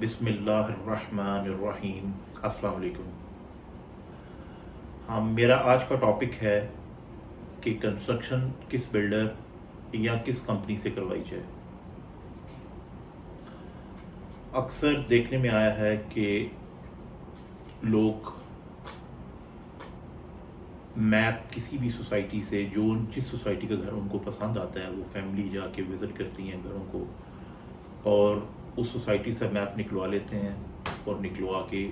बिस्मिल्लाहिर्रहमानिर्रहीम। अस्सलाम वालेकुम। हाँ, मेरा आज का टॉपिक है कि कंस्ट्रक्शन किस बिल्डर या किस कंपनी से करवाई जाए। अक्सर देखने में आया है कि लोग मैप किसी भी सोसाइटी से, जो जिस सोसाइटी का घर उनको पसंद आता है, वो फैमिली जाके विज़िट करती हैं घरों को और उस सोसाइटी से मैप निकलवा लेते हैं और निकलवा के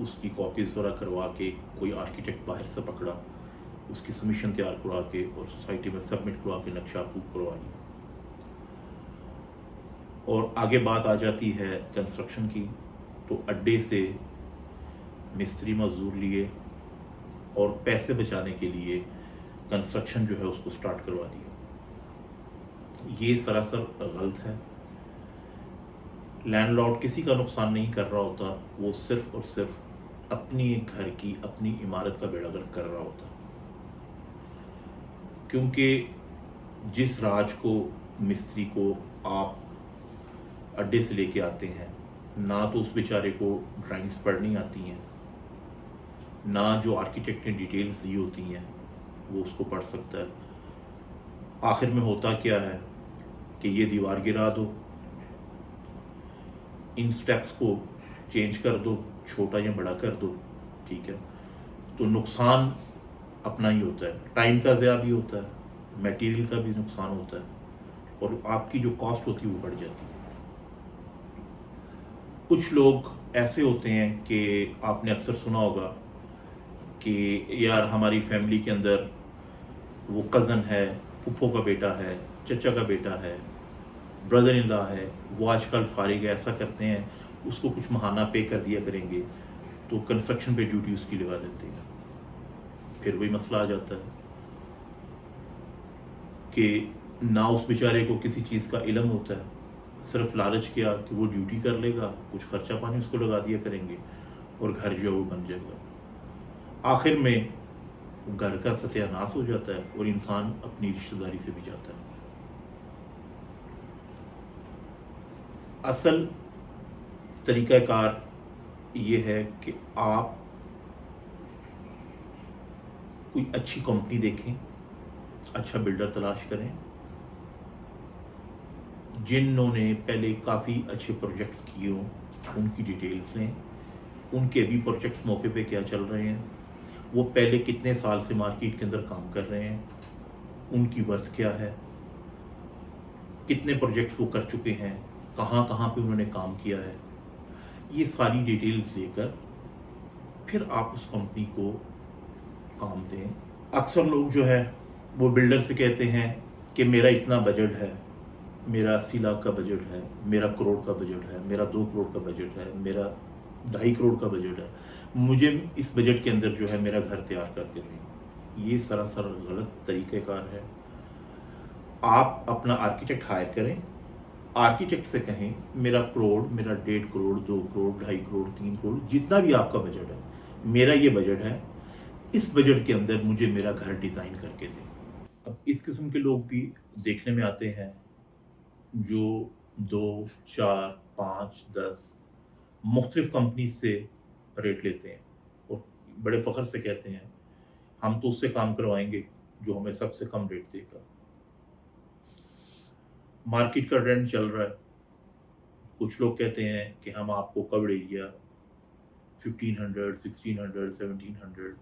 उसकी कॉपीज़ वगैरह करवा के कोई आर्किटेक्ट बाहर से पकड़ा, उसकी सबमिशन तैयार करवा के और सोसाइटी में सबमिट करवा के नक्शा अप्रूव करवा लिया। और आगे बात आ जाती है कंस्ट्रक्शन की, तो अड्डे से मिस्त्री मजदूर लिए और पैसे बचाने के लिए कंस्ट्रक्शन जो है उसको स्टार्ट करवा दिया। ये सरासर गलत है। लैंडलॉर्ड किसी का नुकसान नहीं कर रहा होता, वो सिर्फ और सिर्फ अपनी घर की, अपनी इमारत का बेड़ा गर्क कर रहा होता। क्योंकि जिस राज को, मिस्त्री को आप अड्डे से लेके आते हैं, ना तो उस बेचारे को ड्राइंग्स पढ़नी आती हैं, ना जो आर्किटेक्ट ने डिटेल्स दी होती हैं वो उसको पढ़ सकता है। आखिर में होता क्या है कि ये दीवार गिरा दो, इन स्टेप्स को चेंज कर दो, छोटा या बड़ा कर दो, ठीक है। तो नुकसान अपना ही होता है, टाइम का ज़्यादा भी होता है, मटेरियल का भी नुकसान होता है और आपकी जो कॉस्ट होती है वो बढ़ जाती है। कुछ लोग ऐसे होते हैं कि आपने अक्सर सुना होगा कि यार हमारी फैमिली के अंदर वो कज़न है, फूफो का बेटा है, चचा का बेटा है, ब्रदर इन लॉ है, वो आजकल फारिग है, ऐसा करते हैं, उसको कुछ महाना पे कर दिया करेंगे, तो कंस्ट्रक्शन पे ड्यूटी उसकी लगा देते हैं। फिर वही मसला आ जाता है कि ना उस बेचारे को किसी चीज़ का इल्म होता है, सिर्फ लालच किया कि वो ड्यूटी कर लेगा, कुछ खर्चा पानी उसको लगा दिया करेंगे और घर जो है वो बन जाएगा। आखिर में घर का सत्यानाश हो जाता है और इंसान अपनी रिश्तेदारी से भी जाता है। असल तरीक़ाकार ये है कि आप कोई अच्छी कंपनी देखें, अच्छा बिल्डर तलाश करें, जिन्होंने पहले काफ़ी अच्छे प्रोजेक्ट्स किए हों, उनकी डिटेल्स लें, उनके भी प्रोजेक्ट्स मौके पे क्या चल रहे हैं, वो पहले कितने साल से मार्केट के अंदर काम कर रहे हैं, उनकी वर्थ क्या है, कितने प्रोजेक्ट्स वो कर चुके हैं, कहाँ कहाँ पे उन्होंने काम किया है, ये सारी डिटेल्स लेकर फिर आप उस कंपनी को काम दें। अक्सर लोग जो है वो बिल्डर से कहते हैं कि मेरा इतना बजट है, मेरा 80 लाख का बजट है, मेरा करोड़ का बजट है, मेरा 2 करोड़ का बजट है, मेरा 2.5 करोड़ का बजट है, मुझे इस बजट के अंदर जो है मेरा घर तैयार करके दें। ये सरासर गलत तरीक़ेकार है। आप अपना आर्किटेक्ट हायर करें, आर्किटेक्ट से कहें मेरा करोड़, मेरा 1.5 करोड़, 2 करोड़, 2.5 करोड़, 3 करोड़, जितना भी आपका बजट है, मेरा ये बजट है, इस बजट के अंदर मुझे मेरा घर डिज़ाइन करके दें। अब इस किस्म के लोग भी देखने में आते हैं जो 2, 4, 5, 10 मुख्तलिफ कंपनीज से रेट लेते हैं और बड़े फ़ख्र से कहते हैं हम तो उससे काम करवाएंगे जो हमें सबसे कम रेट देगा। मार्केट का ट्रेंड चल रहा है, कुछ लोग कहते हैं कि हम आपको कवर्ड एरिया 1500, 1600, 1700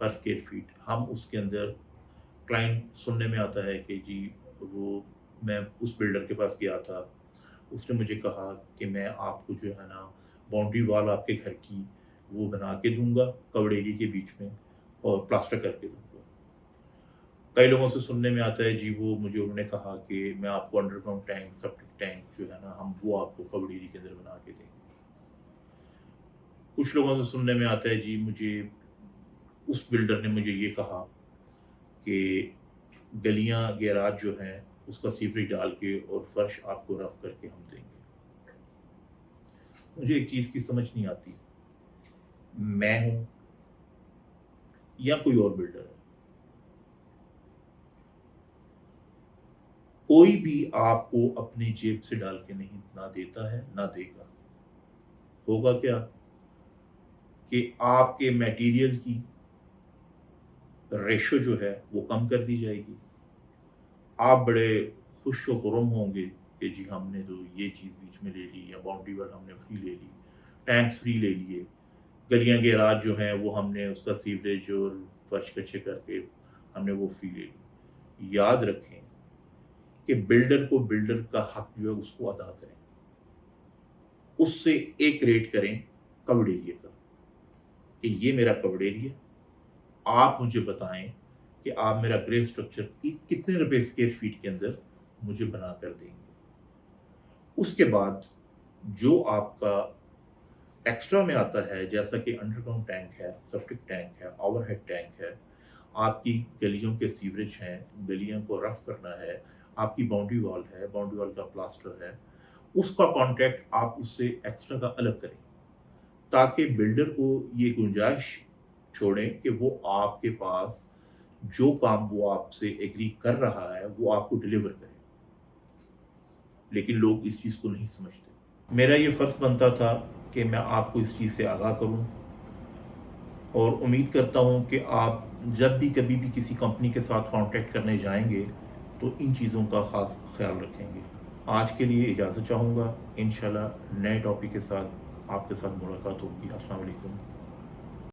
पर स्क्वायर फीट, हम उसके अंदर क्लाइंट सुनने में आता है कि जी वो मैं उस बिल्डर के पास गया था, उसने मुझे कहा कि मैं आपको जो है ना बाउंड्री वॉल आपके घर की वो बना के दूंगा कवर्ड एरिया के बीच में और प्लास्टर करके दूंगा। कई लोगों से सुनने में आता है जी वो मुझे उन्होंने कहा कि मैं आपको अंडरग्राउंड टैंक, सेप्टिक टैंक जो है ना हम वो आपको कवर्ड एरिया के अंदर बना के देंगे। कुछ लोगों से सुनने में आता है जी मुझे उस बिल्डर ने मुझे ये कहा कि गलियां, गैराज जो हैं उसका सीवरेज डाल के और फर्श आपको रफ करके हम देंगे। मुझे एक चीज़ की समझ नहीं आती, मैं हूं या कोई और बिल्डर है, कोई भी आपको अपनी जेब से डाल के नहीं ना देता है ना देगा। ہوگا کیا کہ آپ کے میٹیریل کی ریشو جو ہے وہ کم کر دی جائے گی. آپ بڑے خوش و خرم ہوں گے کہ جی ہم نے تو یہ چیز بیچ میں لے لی یا باؤنڈری وال ہم نے فری لے لی, ٹینکس فری لے لیے, گلیاں گیراج جو ہیں وہ ہم نے اس کا سیوریج اور فرش کچے کر کے ہم نے وہ فری لے لی. یاد رکھیں کہ بلڈر کو بلڈر کا حق جو ہے اس کو ادا کریں, اس سے ایک ریٹ کریں کورڈ ایریا کا کہ یہ میرا کورڈ ایریا, آپ مجھے بتائیں کہ آپ میرا گرے سٹرکچر کتنے روپے اسکوائر فیٹ کے اندر مجھے بنا کر دیں گے. اس کے بعد جو آپ کا ایکسٹرا میں آتا ہے جیسا کہ انڈر گراؤنڈ ٹینک ہے, سیپٹک ٹینک ہے, اوور ہیڈ ٹینک ہے, آپ کی گلیوں کے سیوریج ہیں, گلیوں کو رف کرنا ہے, آپ کی باؤنڈری وال ہے, باؤنڈری وال کا پلاسٹر ہے, اس کا کانٹریکٹ آپ اس سے ایکسٹرا کا الگ کریں تاکہ بلڈر کو یہ گنجائش چھوڑیں کہ وہ آپ کے پاس جو کام وہ آپ سے ایگری کر رہا ہے وہ آپ کو ڈیلیور کرے. لیکن لوگ اس چیز کو نہیں سمجھتے. میرا یہ فرض بنتا تھا کہ میں آپ کو اس چیز سے آگاہ کروں, اور امید کرتا ہوں کہ آپ جب بھی کبھی بھی کسی کمپنی کے ساتھ کانٹیکٹ کرنے جائیں گے تو ان چیزوں کا خاص خیال رکھیں گے. آج کے لیے اجازت چاہوں گا, انشاءاللہ نئے ٹاپک کے ساتھ آپ کے ساتھ ملاقات ہوگی. السلام علیکم.